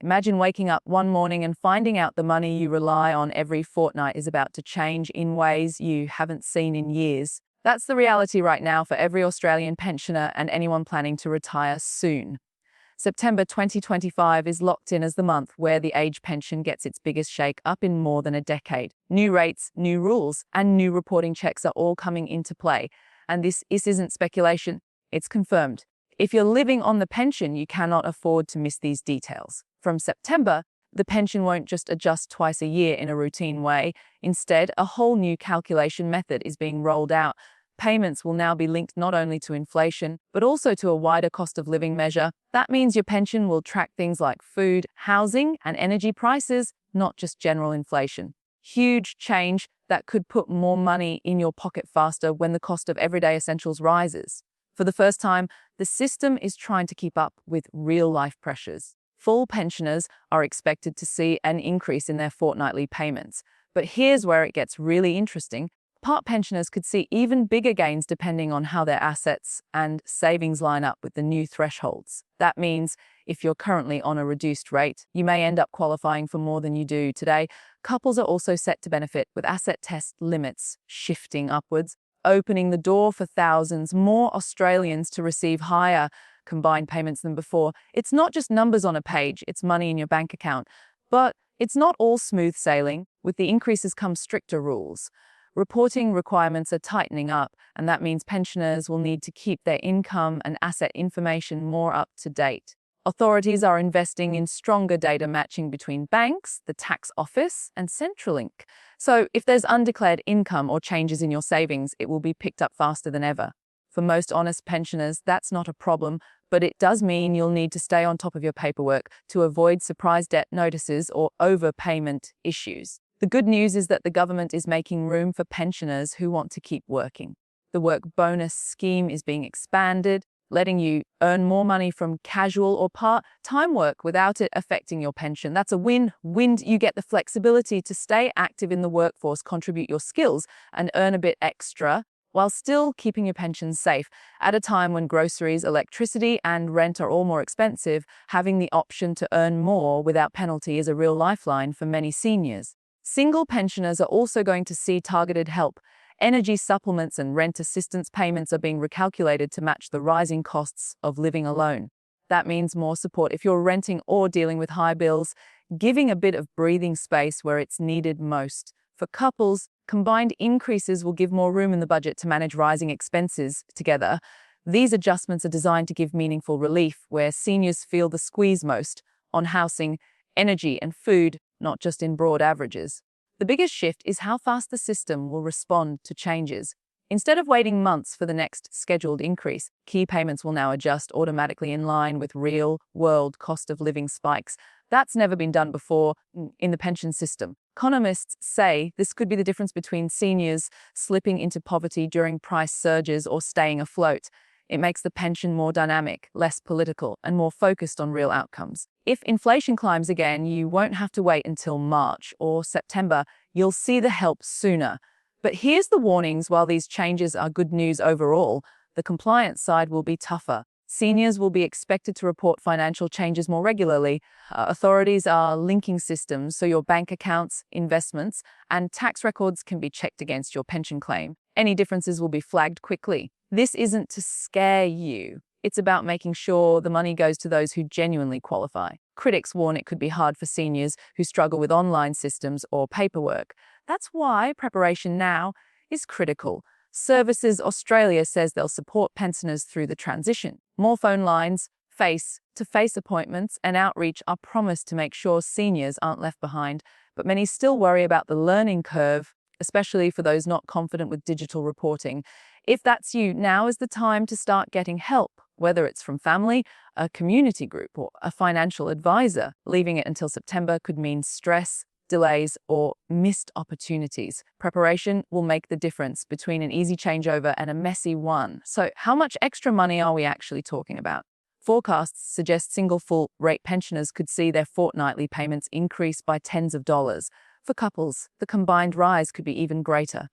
Imagine waking up one morning and finding out the money you rely on every fortnight is about to change in ways you haven't seen in years. That's the reality right now for every Australian pensioner and anyone planning to retire soon. September 2025 is locked in as the month where the age pension gets its biggest shake up in more than a decade. New rates, new rules, and new reporting checks are all coming into play. And this isn't speculation, it's confirmed. If you're living on the pension, you cannot afford to miss these details. From September, the pension won't just adjust twice a year in a routine way. Instead, a whole new calculation method is being rolled out. Payments will now be linked not only to inflation, but also to a wider cost of living measure. That means your pension will track things like food, housing, and energy prices, not just general inflation. Huge change that could put more money in your pocket faster when the cost of everyday essentials rises. For the first time, the system is trying to keep up with real-life pressures. Full pensioners are expected to see an increase in their fortnightly payments. But here's where it gets really interesting. Part pensioners could see even bigger gains depending on how their assets and savings line up with the new thresholds. That means if you're currently on a reduced rate, you may end up qualifying for more than you do today. Couples are also set to benefit with asset test limits shifting upwards, opening the door for thousands more Australians to receive higher combined payments than before. It's not just numbers on a page, it's money in your bank account. But it's not all smooth sailing. With the increases come stricter rules. Reporting requirements are tightening up, and that means pensioners will need to keep their income and asset information more up to date. Authorities are investing in stronger data matching between banks, the tax office, and Centrelink. So if there's undeclared income or changes in your savings, it will be picked up faster than ever. For most honest pensioners, that's not a problem, but it does mean you'll need to stay on top of your paperwork to avoid surprise debt notices or overpayment issues. The good news is that the government is making room for pensioners who want to keep working. The work bonus scheme is being expanded, letting you earn more money from casual or part-time work without it affecting your pension. That's a win-win. You get the flexibility to stay active in the workforce, contribute your skills, and earn a bit extra while still keeping your pension safe. At a time when groceries, electricity, and rent are all more expensive, having the option to earn more without penalty is a real lifeline for many seniors. Single pensioners are also going to see targeted help. Energy supplements and rent assistance payments are being recalculated to match the rising costs of living alone. That means more support if you're renting or dealing with high bills, giving a bit of breathing space where it's needed most. For couples, combined increases will give more room in the budget to manage rising expenses together. These adjustments are designed to give meaningful relief where seniors feel the squeeze most on housing, energy, and food, not just in broad averages. The biggest shift is how fast the system will respond to changes. Instead of waiting months for the next scheduled increase, key payments will now adjust automatically in line with real-world cost of living spikes. That's never been done before in the pension system. Economists say this could be the difference between seniors slipping into poverty during price surges or staying afloat. It makes the pension more dynamic, less political, and more focused on real outcomes. If inflation climbs again, you won't have to wait until March or September. You'll see the help sooner. But here's the warnings. While these changes are good news overall, the compliance side will be tougher. Seniors will be expected to report financial changes more regularly. Authorities are linking systems so your bank accounts, investments, and tax records can be checked against your pension claim. Any differences will be flagged quickly. This isn't to scare you. It's about making sure the money goes to those who genuinely qualify. Critics warn it could be hard for seniors who struggle with online systems or paperwork. That's why preparation now is critical. Services Australia says they'll support pensioners through the transition. More phone lines, face-to-face appointments, and outreach are promised to make sure seniors aren't left behind. But many still worry about the learning curve, especially for those not confident with digital reporting. If that's you, now is the time to start getting help, whether it's from family, a community group, or a financial advisor. Leaving it until September could mean stress, delays, or missed opportunities. Preparation will make the difference between an easy changeover and a messy one. So how much extra money are we actually talking about? Forecasts suggest single full-rate pensioners could see their fortnightly payments increase by tens of dollars. For couples, the combined rise could be even greater.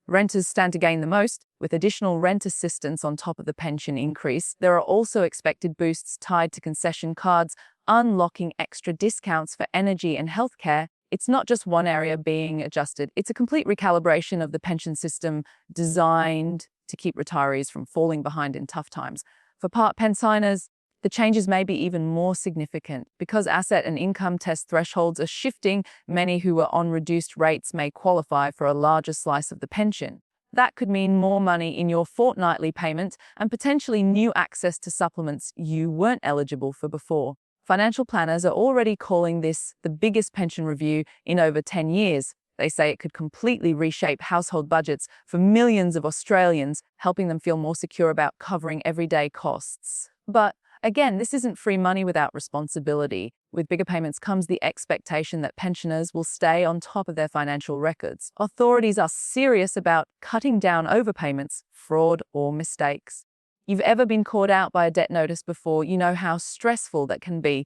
Renters stand to gain the most, with additional rent assistance on top of the pension increase. There are also expected boosts tied to concession cards, unlocking extra discounts for energy and healthcare. It's not just one area being adjusted, it's a complete recalibration of the pension system designed to keep retirees from falling behind in tough times. For part pensioners, the changes may be even more significant. Because asset and income test thresholds are shifting, many who are on reduced rates may qualify for a larger slice of the pension. That could mean more money in your fortnightly payment and potentially new access to supplements you weren't eligible for before. Financial planners are already calling this the biggest pension review in over 10 years. They say it could completely reshape household budgets for millions of Australians, helping them feel more secure about covering everyday costs. But again, this isn't free money without responsibility. With bigger payments comes the expectation that pensioners will stay on top of their financial records. Authorities are serious about cutting down overpayments, fraud, or mistakes. You've ever been caught out by a debt notice before, you know how stressful that can be.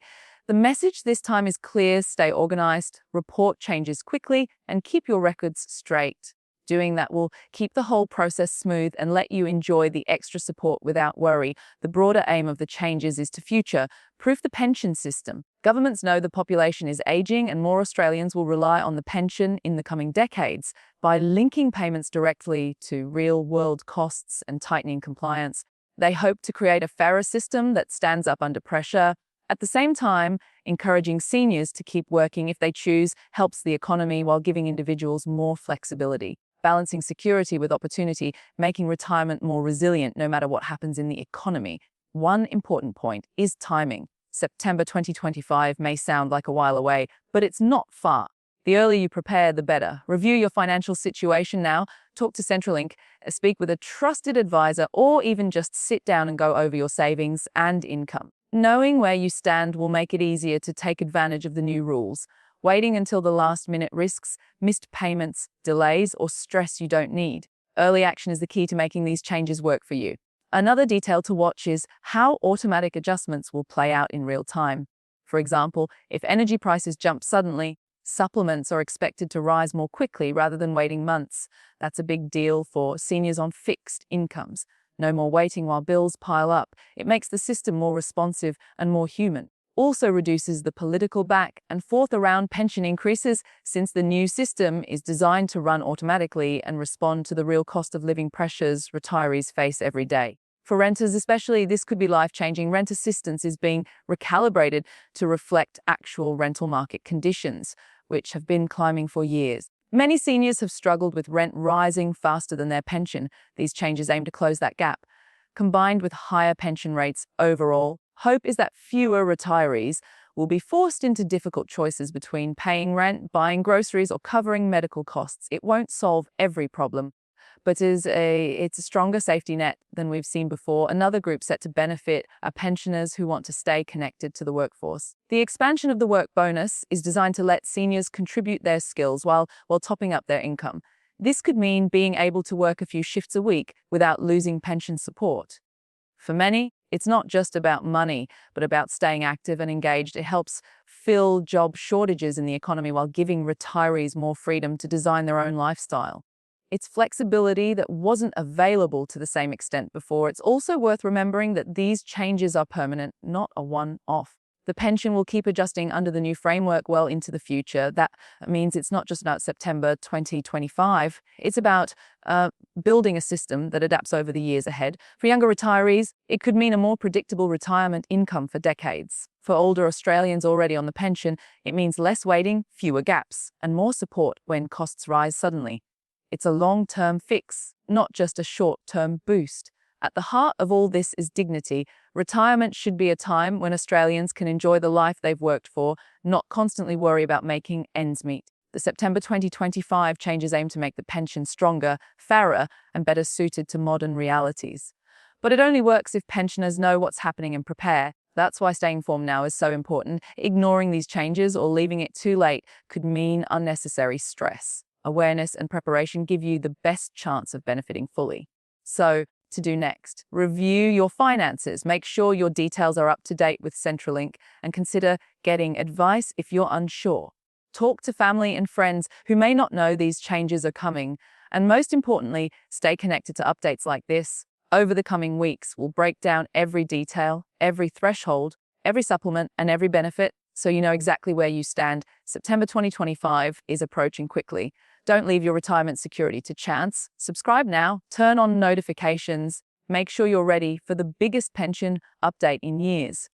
The message this time is clear: stay organized, report changes quickly, and keep your records straight. Doing that will keep the whole process smooth and let you enjoy the extra support without worry. The broader aim of the changes is to future-proof the pension system. Governments know the population is aging and more Australians will rely on the pension in the coming decades. By linking payments directly to real-world costs and tightening compliance, they hope to create a fairer system that stands up under pressure. At the same time, encouraging seniors to keep working if they choose helps the economy while giving individuals more flexibility. Balancing security with opportunity, making retirement more resilient no matter what happens in the economy. One important point is timing. September 2025 may sound like a while away, but it's not far. The earlier you prepare, the better. Review your financial situation now, talk to Centrelink, speak with a trusted advisor, or even just sit down and go over your savings and income. Knowing where you stand will make it easier to take advantage of the new rules. Waiting until the last minute risks missed payments, delays, or stress you don't need. Early action is the key to making these changes work for you. Another detail to watch is how automatic adjustments will play out in real time. For example, if energy prices jump suddenly, supplements are expected to rise more quickly rather than waiting months. That's a big deal for seniors on fixed incomes. No more waiting while bills pile up. It makes the system more responsive and more human. Also reduces the political back and forth around pension increases, since the new system is designed to run automatically and respond to the real cost of living pressures retirees face every day. For renters especially, this could be life-changing. Rent assistance is being recalibrated to reflect actual rental market conditions, which have been climbing for years. Many seniors have struggled with rent rising faster than their pension. These changes aim to close that gap. Combined with higher pension rates overall, hope is that fewer retirees will be forced into difficult choices between paying rent, buying groceries, or covering medical costs. It won't solve every problem, but it's a stronger safety net than we've seen before. Another group set to benefit are pensioners who want to stay connected to the workforce. The expansion of the work bonus is designed to let seniors contribute their skills while topping up their income. This could mean being able to work a few shifts a week without losing pension support. For many, it's not just about money, but about staying active and engaged. It helps fill job shortages in the economy while giving retirees more freedom to design their own lifestyle. It's flexibility that wasn't available to the same extent before. It's also worth remembering that these changes are permanent, not a one-off. The pension will keep adjusting under the new framework well into the future. That means it's not just about September 2025. It's about building a system that adapts over the years ahead. For younger retirees, it could mean a more predictable retirement income for decades. For older Australians already on the pension, it means less waiting, fewer gaps, and more support when costs rise suddenly. It's a long-term fix, not just a short-term boost. At the heart of all this is dignity. Retirement should be a time when Australians can enjoy the life they've worked for, not constantly worry about making ends meet. The September 2025 changes aim to make the pension stronger, fairer, and better suited to modern realities. But it only works if pensioners know what's happening and prepare. That's why staying informed now is so important. Ignoring these changes or leaving it too late could mean unnecessary stress. Awareness and preparation give you the best chance of benefiting fully. So, to do next, review your finances. Make sure your details are up to date with Centrelink and consider getting advice if you're unsure. Talk to family and friends who may not know these changes are coming. And most importantly, stay connected to updates like this. Over the coming weeks, we'll break down every detail, every threshold, every supplement, and every benefit so you know exactly where you stand. September 2025 is approaching quickly. Don't leave your retirement security to chance. Subscribe now, turn on notifications, make sure you're ready for the biggest pension update in years.